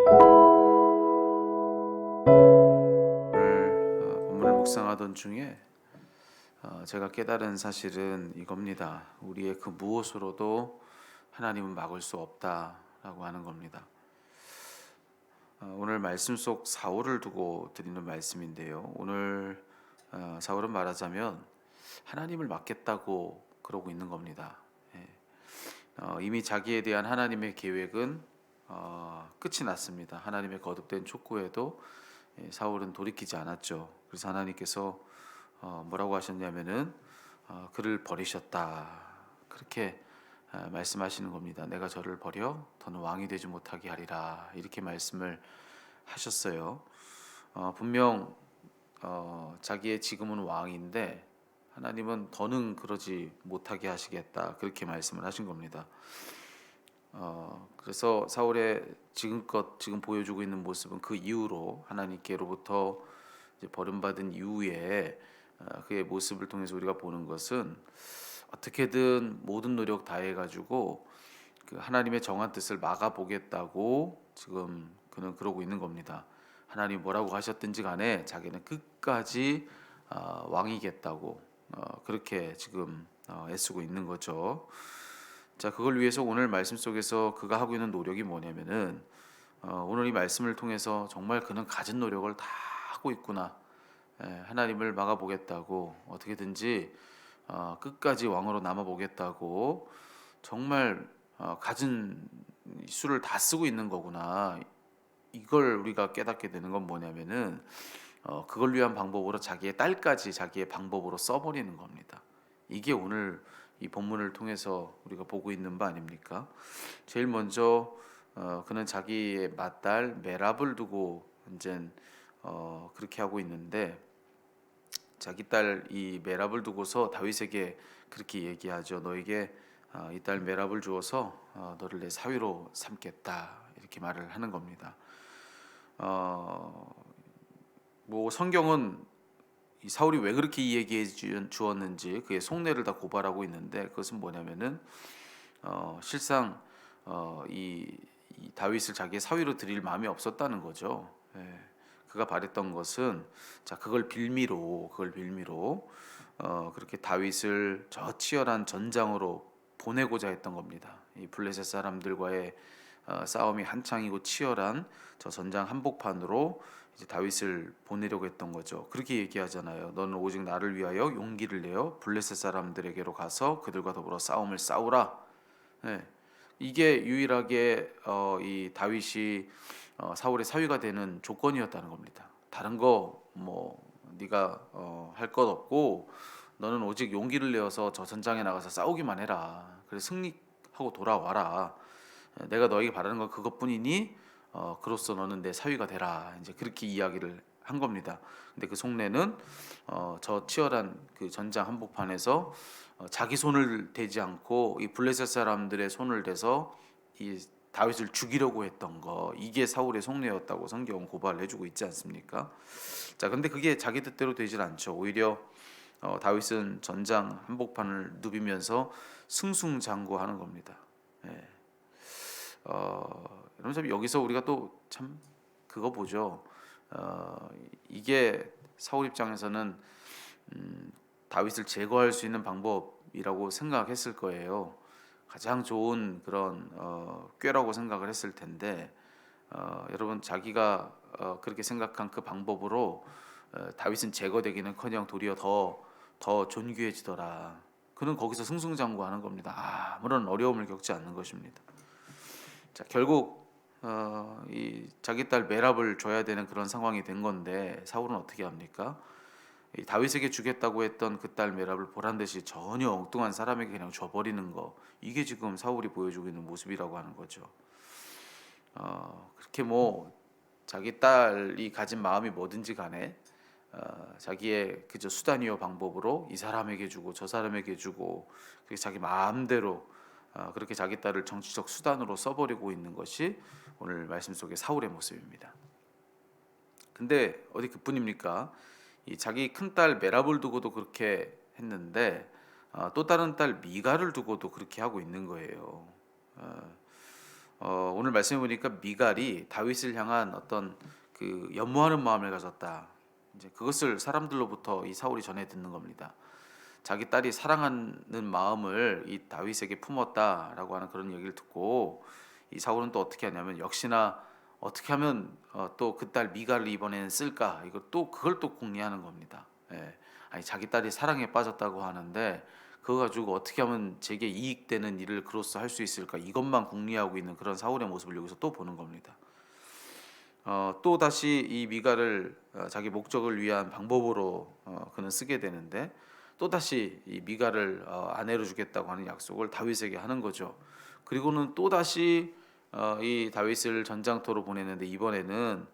오늘 본문을 묵상하던 중에 제가 깨달은 사실은 이겁니다. 우리의 그 무엇으로도 하나님은 막을 수 없다라고 하는 겁니다. 오늘 말씀 속 사울을 두고 드리는 말씀인데요. 오늘 사울은 말하자면 하나님을 막겠다고 그러고 있는 겁니다. 예. 이미 자기에 대한 하나님의 계획은 끝이 났습니다. 하나님의 거듭된 촉구에도 사울은 돌이키지 않았죠. 그래서 하나님께서 뭐라고 하셨냐면은 그를 버리셨다. 그렇게 말씀하시는 겁니다. 내가 저를 버려 더는 왕이 되지 못하게 하리라. 이렇게 말씀을 하셨어요. 분명 자기의 지금은 왕인데 하나님은 더는 그러지 못하게 하시겠다. 그렇게 말씀을 하신 겁니다. 그래서 사울의 지금 보여주고 있는 모습은 그 이후로 하나님께로부터 이제 버림받은 이후에 그의 모습을 통해서 우리가 보는 것은 어떻게든 모든 노력 다해가지고 그 하나님의 정한 뜻을 막아보겠다고 지금 그는 그러고 있는 겁니다. 하나님 뭐라고 하셨든지 간에 자기는 끝까지 왕이겠다고 그렇게 지금 애쓰고 있는 거죠. 자, 그걸 위해서 오늘 말씀 속에서 그가 하고 있는 노력이 뭐냐면은 오늘 이 말씀을 통해서 정말 그는 가진 노력을 다 하고 있구나. 하나님을 막아보겠다고 어떻게든지 끝까지 왕으로 남아보겠다고 정말 가진 수를 다 쓰고 있는 거구나. 이걸 우리가 깨닫게 되는 건 뭐냐면은 그걸 위한 방법으로 자기의 딸까지 자기의 방법으로 써버리는 겁니다. 이게 오늘 이 본문을 통해서 우리가 보고 있는 바 아닙니까? 제일 먼저 그는 자기의 맏딸 메랍을 두고 이제 그렇게 하고 있는데 자기 딸 이 메랍을 두고서 다윗에게 그렇게 얘기하죠. 너에게 이 딸 메랍을 주어서 너를 내 사위로 삼겠다 이렇게 말을 하는 겁니다. 뭐 성경은 이 사울이 왜 그렇게 얘기해 주었는지 그의 속내를 다 고발하고 있는데 그것은 뭐냐면은 실상 이 다윗을 자기의 사위로 드릴 마음이 없었다는 거죠. 예. 그가 바랬던 것은 자 그걸 빌미로 그렇게 다윗을 저 치열한 전장으로 보내고자 했던 겁니다. 이 블레셋 사람들과의 싸움이 한창이고 치열한 저 전장 한복판으로 이제 다윗을 보내려고 했던 거죠. 그렇게 얘기하잖아요. 너는 오직 나를 위하여 용기를 내어 블레셋 사람들에게로 가서 그들과 더불어 싸움을 싸우라. 네. 이게 유일하게 이 다윗이 사울의 사위가 되는 조건이었다는 겁니다. 다른 거 뭐 네가 할 것 없고 너는 오직 용기를 내어서 저 전장에 나가서 싸우기만 해라. 그래 승리하고 돌아와라. 내가 너에게 바라는 건 그것뿐이니 그로써 너는 내 사위가 되라. 이제 그렇게 이야기를 한 겁니다. 근데 그 속내는 저 치열한 그 전장 한복판에서 자기 손을 대지 않고 이 블레셋 사람들의 손을 대서 이 다윗을 죽이려고 했던 거 이게 사울의 속내였다고 성경은 고발을 해주고 있지 않습니까? 자, 근데 그게 자기 뜻대로 되질 않죠. 오히려 다윗은 전장 한복판을 누비면서 승승장구하는 겁니다. 예. 여러분 참 여기서 우리가 또 참 그거 보죠. 이게 사울 입장에서는 다윗을 제거할 수 있는 방법이라고 생각했을 거예요. 가장 좋은 그런 꾀라고 생각을 했을 텐데 여러분 자기가 그렇게 생각한 그 방법으로 다윗은 제거되기는커녕 도리어 더 존귀해지더라. 그는 거기서 승승장구하는 겁니다. 아무런 어려움을 겪지 않는 것입니다. 자, 결국 이 자기 딸 메랍을 줘야 되는 그런 상황이 된 건데 사울은 어떻게 합니까? 이 다윗에게 주겠다고 했던 그 딸 메랍을 보란 듯이 전혀 엉뚱한 사람에게 그냥 줘버리는 거 이게 지금 사울이 보여주고 있는 모습이라고 하는 거죠. 그렇게 뭐 자기 딸이 가진 마음이 뭐든지 간에 자기의 그저 수단이요 방법으로 이 사람에게 주고 저 사람에게 주고 그게 자기 마음대로 그렇게 자기 딸을 정치적 수단으로 써버리고 있는 것이 오늘 말씀 속의 사울의 모습입니다. 근데 어디 그뿐입니까? 이 자기 큰딸 메랍을 두고도 그렇게 했는데 또 다른 딸 미가를 두고도 그렇게 하고 있는 거예요. 오늘 말씀해 보니까 미갈이 다윗을 향한 어떤 그 연모하는 마음을 가졌다. 이제 그것을 사람들로부터 이 사울이 전해 듣는 겁니다. 자기 딸이 사랑하는 마음을 이 다윗에게 품었다라고 하는 그런 얘기를 듣고 이 사울은 또 어떻게 하냐면 역시나 어떻게 하면 또 그 딸 미갈을 이번에는 쓸까 이거 또 그걸 또 궁리하는 겁니다. 예. 아니 자기 딸이 사랑에 빠졌다고 하는데 그거 가지고 어떻게 하면 제게 이익되는 일을 그로써 할 수 있을까 이것만 궁리하고 있는 그런 사울의 모습을 여기서 또 보는 겁니다. 또 다시 이 미갈을 자기 목적을 위한 방법으로 그는 쓰게 되는데 또 다시 이 미갈을 아내로 주겠다고 하는 약속을 다윗에게 하는 거죠. 그리고는 또 다시 이 다윗을 전장터로 보내는데 이번에는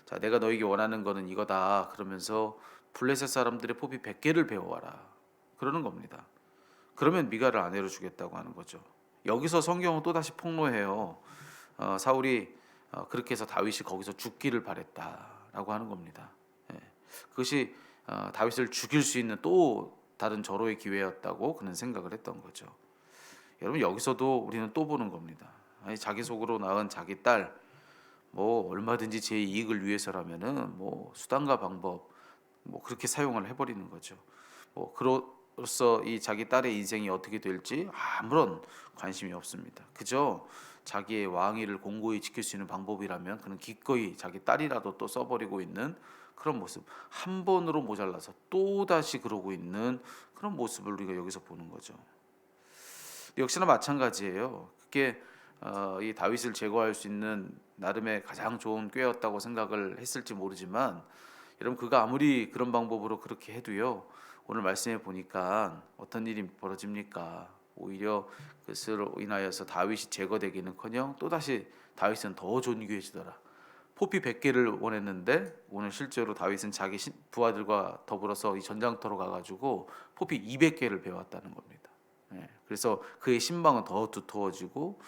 자 내가 너에게 원하는 거는 이거다 그러면서 블레셋 사람들의 포비 100개를 배워와라 그러는 겁니다. 그러면 미갈을 아내로 주겠다고 하는 거죠. 여기서 성경은 또 다시 폭로해요. 사울이 그렇게 해서 다윗이 거기서 죽기를 바랬다라고 하는 겁니다. 예. 그것이 다윗을 죽일 수 있는 또 다른 절호의 기회였다고 그는 생각을 했던 거죠. 여러분 여기서도 우리는 또 보는 겁니다. 아니, 자기 속으로 낳은 자기 딸, 뭐 얼마든지 제 이익을 위해서라면은 뭐 수단과 방법 뭐 그렇게 사용을 해버리는 거죠. 뭐 그로써 이 자기 딸의 인생이 어떻게 될지 아무런 관심이 없습니다. 그저 자기의 왕위를 공고히 지킬 수 있는 방법이라면 그는 기꺼이 자기 딸이라도 또 써버리고 있는 그런 모습. 한 번으로 모자라서 또 다시 그러고 있는 그런 모습을 우리가 여기서 보는 거죠. 역시나 마찬가지예요. 그게 이 다윗을 제거할 수 있는 나름의 가장 좋은 꾀였다고 생각을 했을지 모르지만 여러분 그가 아무리 그런 방법으로 그렇게 해도요. 오늘 말씀해 보니까 어떤 일이 벌어집니까? 오히려 그것으로 인하여서 다윗이 제거되기는커녕 또다시 다윗은 더 존귀해지더라. 포피 100개를 원했는데 오늘 실제로 다윗은 자기 부하들과 더불어서 이 전장터로 가가지고 포피 200개를 배웠다는 겁니다. 예, 그래서 그의 신방은 더 두터워지고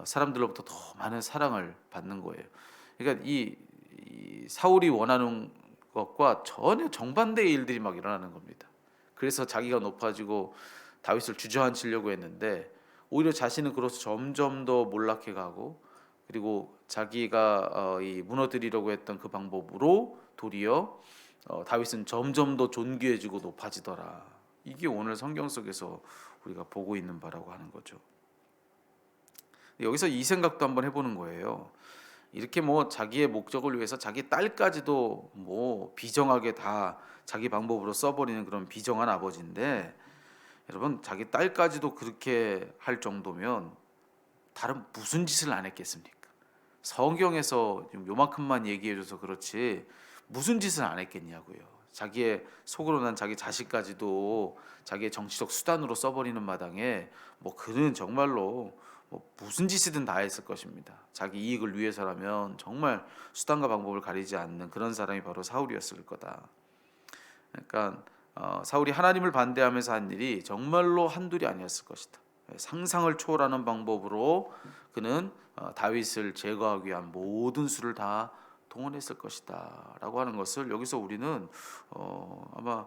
사람들로부터 더 많은 사랑을 받는 거예요. 그러니까 이 사울이 원하는 것과 전혀 정반대의 일들이 막 일어나는 겁니다. 그래서 자기가 높아지고 다윗을 주저앉히려고 했는데 오히려 자신은 그로서 점점 더 몰락해 가고 그리고 자기가 이 무너뜨리려고 했던 그 방법으로 도리어 다윗은 점점 더 존귀해지고 높아지더라. 이게 오늘 성경 속에서 우리가 보고 있는 바라고 하는 거죠. 여기서 이 생각도 한번 해보는 거예요. 이렇게 뭐 자기의 목적을 위해서 자기 딸까지도 뭐 비정하게 다 자기 방법으로 써버리는 그런 비정한 아버지인데 여러분 자기 딸까지도 그렇게 할 정도면 다른 무슨 짓을 안 했겠습니까? 성경에서 요만큼만 얘기해줘서 그렇지 무슨 짓을 안 했겠냐고요. 자기의 속으로 난 자기 자식까지도 자기의 정치적 수단으로 써버리는 마당에 뭐 그는 정말로 뭐 무슨 짓이든 다 했을 것입니다. 자기 이익을 위해서라면 정말 수단과 방법을 가리지 않는 그런 사람이 바로 사울이었을 거다. 그러니까 사울이 하나님을 반대하면서 한 일이 정말로 한둘이 아니었을 것이다. 상상을 초월하는 방법으로 그는 다윗을 제거하기 위한 모든 수를 다 동원했을 것이다라고 하는 것을 여기서 우리는 아마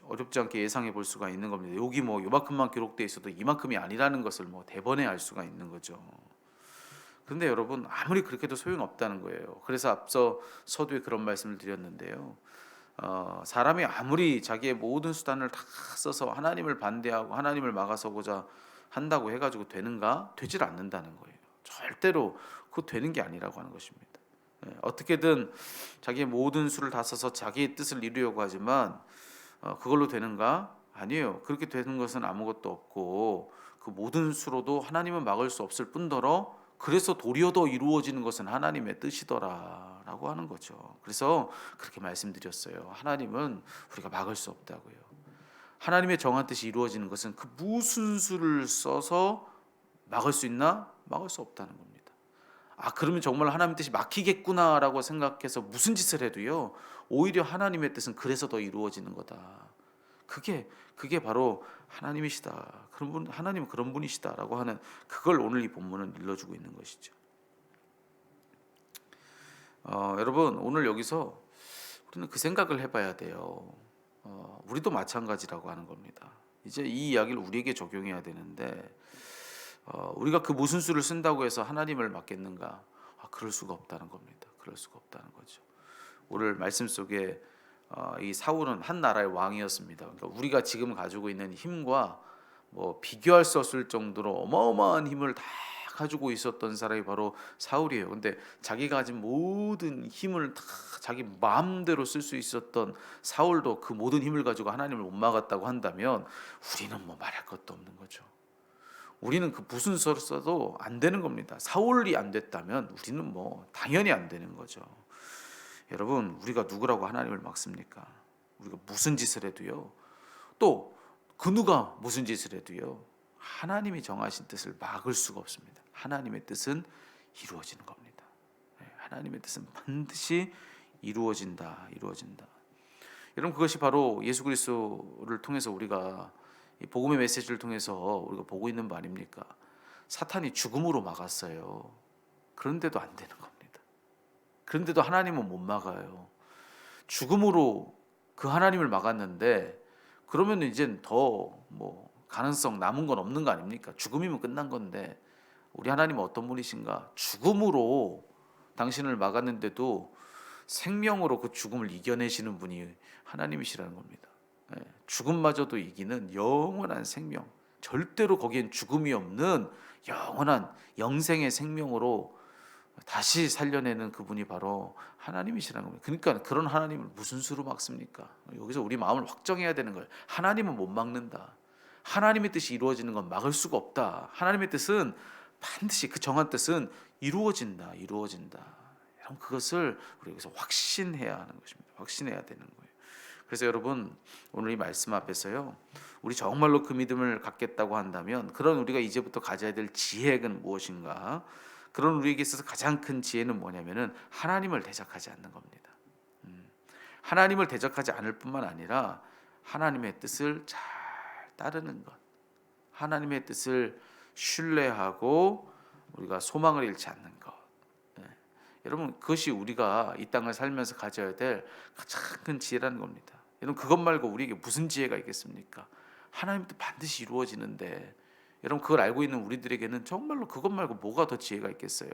어렵지 않게 예상해 볼 수가 있는 겁니다. 여기 뭐 요만큼만 기록돼 있어도 이만큼이 아니라는 것을 뭐 대번에 알 수가 있는 거죠. 그런데 여러분 아무리 그렇게도 소용없다는 거예요. 그래서 앞서 서두에 그런 말씀을 드렸는데요. 사람이 아무리 자기의 모든 수단을 다 써서 하나님을 반대하고 하나님을 막아서고자 한다고 해가지고 되는가? 되질 않는다는 거예요. 절대로 그거 되는 게 아니라고 하는 것입니다. 어떻게든 자기의 모든 수를 다 써서 자기의 뜻을 이루려고 하지만 그걸로 되는가? 아니에요. 그렇게 되는 것은 아무것도 없고 그 모든 수로도 하나님은 막을 수 없을 뿐더러 그래서 도리어 더 이루어지는 것은 하나님의 뜻이더라라고 하는 거죠. 그래서 그렇게 말씀드렸어요. 하나님은 우리가 막을 수 없다고요. 하나님의 정한 뜻이 이루어지는 것은 그 무슨 수를 써서 막을 수 있나? 막을 수 없다는 겁니다. 그러면 정말 하나님 뜻이 막히겠구나라고 생각해서 무슨 짓을 해도요. 오히려 하나님의 뜻은 그래서 더 이루어지는 거다. 그게 바로 하나님이시다. 그런 분 하나님은 그런 분이시다라고 하는 그걸 오늘 이 본문은 일러주고 있는 것이죠. 여러분 오늘 여기서 우리는 그 생각을 해봐야 돼요. 우리도 마찬가지라고 하는 겁니다. 이제 이 이야기를 우리에게 적용해야 되는데 우리가 그 무슨 수를 쓴다고 해서 하나님을 맡겠는가? 그럴 수가 없다는 겁니다. 그럴 수가 없다는 거죠. 오늘 말씀 속에 이 사울은 한 나라의 왕이었습니다. 그러니까 우리가 지금 가지고 있는 힘과 뭐 비교할 수 없을 정도로 어마어마한 힘을 다 가지고 있었던 사람이 바로 사울이에요. 근데 자기가 가진 모든 힘을 다 자기 마음대로 쓸 수 있었던 사울도 그 모든 힘을 가지고 하나님을 못 막았다고 한다면 우리는 뭐 말할 것도 없는 거죠. 우리는 그 무슨 수를 써도 안 되는 겁니다. 사울이 안 됐다면 우리는 뭐 당연히 안 되는 거죠. 여러분, 우리가 누구라고 하나님을 막습니까? 우리가 무슨 짓을 해도요. 또 그 누가 무슨 짓을 해도요. 하나님이 정하신 뜻을 막을 수가 없습니다. 하나님의 뜻은 이루어지는 겁니다. 하나님의 뜻은 반드시 이루어진다. 여러분, 그것이 바로 예수 그리스도를 통해서 우리가 이 복음의 메시지를 통해서 우리가 보고 있는 바 아닙니까? 사탄이 죽음으로 막았어요. 그런데도 안 되는 겁니다. 그런데도 하나님은 못 막아요. 죽음으로 그 하나님을 막았는데 그러면 이제 더 뭐 가능성 남은 건 없는 거 아닙니까? 죽음이면 끝난 건데 우리 하나님은 어떤 분이신가? 죽음으로 당신을 막았는데도 생명으로 그 죽음을 이겨내시는 분이 하나님이시라는 겁니다. 죽음마저도 이기는 영원한 생명, 절대로 거기엔 죽음이 없는 영원한 영생의 생명으로 다시 살려내는 그분이 바로 하나님이시라는 겁니다. 그러니까 그런 하나님을 무슨 수로 막습니까? 여기서 우리 마음을 확정해야 되는 거예요. 하나님은 못 막는다. 하나님의 뜻이 이루어지는 건 막을 수가 없다. 하나님의 뜻은 반드시 그 정한 뜻은 이루어진다. 여러분, 그것을 우리 여기서 확신해야 하는 것입니다. 확신해야 되는 거예요. 그래서 여러분, 오늘 이 말씀 앞에서요, 우리 정말로 그 믿음을 갖겠다고 한다면 그런 우리가 이제부터 가져야 될 지혜는 무엇인가? 그런 우리에게 있어서 가장 큰 지혜는 뭐냐면은 하나님을 대적하지 않는 겁니다. 하나님을 대적하지 않을 뿐만 아니라 하나님의 뜻을 잘 따르는 것, 하나님의 뜻을 신뢰하고 우리가 소망을 잃지 않는 것. 여러분, 그것이 우리가 이 땅을 살면서 가져야 될 가장 큰 지혜라는 겁니다. 여러분, 그것 말고 우리에게 무슨 지혜가 있겠습니까? 하나님의 뜻 반드시 이루어지는데 여러분, 그걸 알고 있는 우리들에게는 정말로 그것 말고 뭐가 더 지혜가 있겠어요?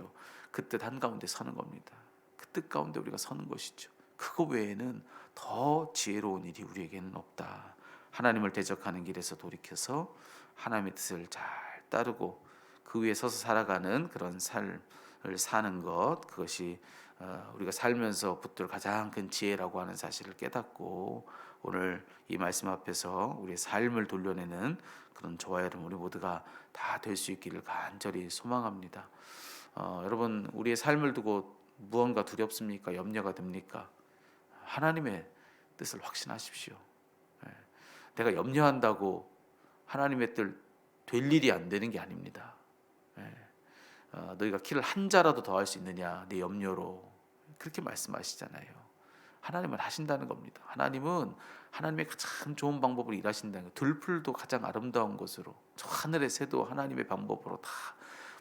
그 뜻 한가운데 서는 겁니다. 그 뜻 가운데 우리가 서는 것이죠. 그거 외에는 더 지혜로운 일이 우리에게는 없다. 하나님을 대적하는 길에서 돌이켜서 하나님의 뜻을 잘 따르고 그 위에 서서 살아가는 그런 삶을 사는 것, 그것이 우리가 살면서 붙들 가장 큰 지혜라고 하는 사실을 깨닫고 오늘 이 말씀 앞에서 우리의 삶을 돌려내는 그런 저와 여러분 우리 모두가 다 될 수 있기를 간절히 소망합니다. 여러분, 우리의 삶을 두고 무언가 두렵습니까? 염려가 됩니까? 하나님의 뜻을 확신하십시오. 내가 염려한다고 하나님의 뜻 될 일이 안 되는 게 아닙니다. 너희가 키를 한 자라도 더 할 수 있느냐 내 염려로, 그렇게 말씀하시잖아요. 하나님은 하신다는 겁니다. 하나님은 하나님의 가장 좋은 방법으로 일하신다는 거예요. 들풀도 가장 아름다운 것으로, 저 하늘의 새도 하나님의 방법으로 다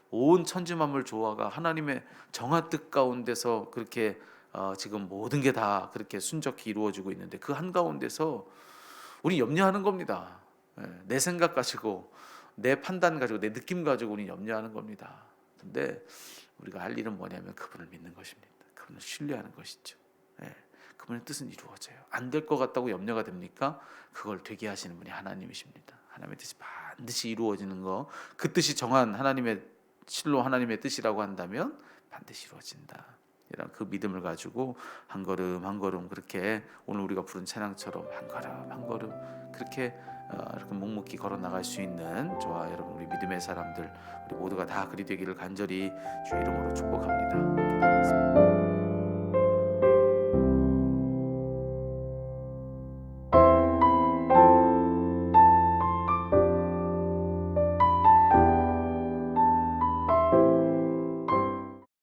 온 천지 만물 조화가 하나님의 정한 뜻 가운데서 그렇게 지금 모든 게 다 그렇게 순적히 이루어지고 있는데 그 한가운데서 우리 염려하는 겁니다. 내 생각 가지고, 내 판단 가지고, 내 느낌 가지고 우리 염려하는 겁니다. 근데 우리가 할 일은 뭐냐면 그분을 믿는 것입니다. 그분을 신뢰하는 것이죠. 그분의 뜻은 이루어져요. 안 될 것 같다고 염려가 됩니까? 그걸 되게 하시는 분이 하나님이십니다. 하나님의 뜻이 반드시 이루어지는 거, 그 뜻이 정한 하나님의 실로 하나님의 뜻이라고 한다면 반드시 이루어진다. 이런 그 믿음을 가지고 한 걸음 한 걸음 그렇게 오늘 우리가 부른 찬양처럼 한 걸음 한 걸음 그렇게 이렇게 묵묵히 걸어 나갈 수 있는 저와 여러분 우리 믿음의 사람들 우리 모두가 다 그리 되기를 간절히 주의 이름으로 축복합니다. 기도하겠습니다.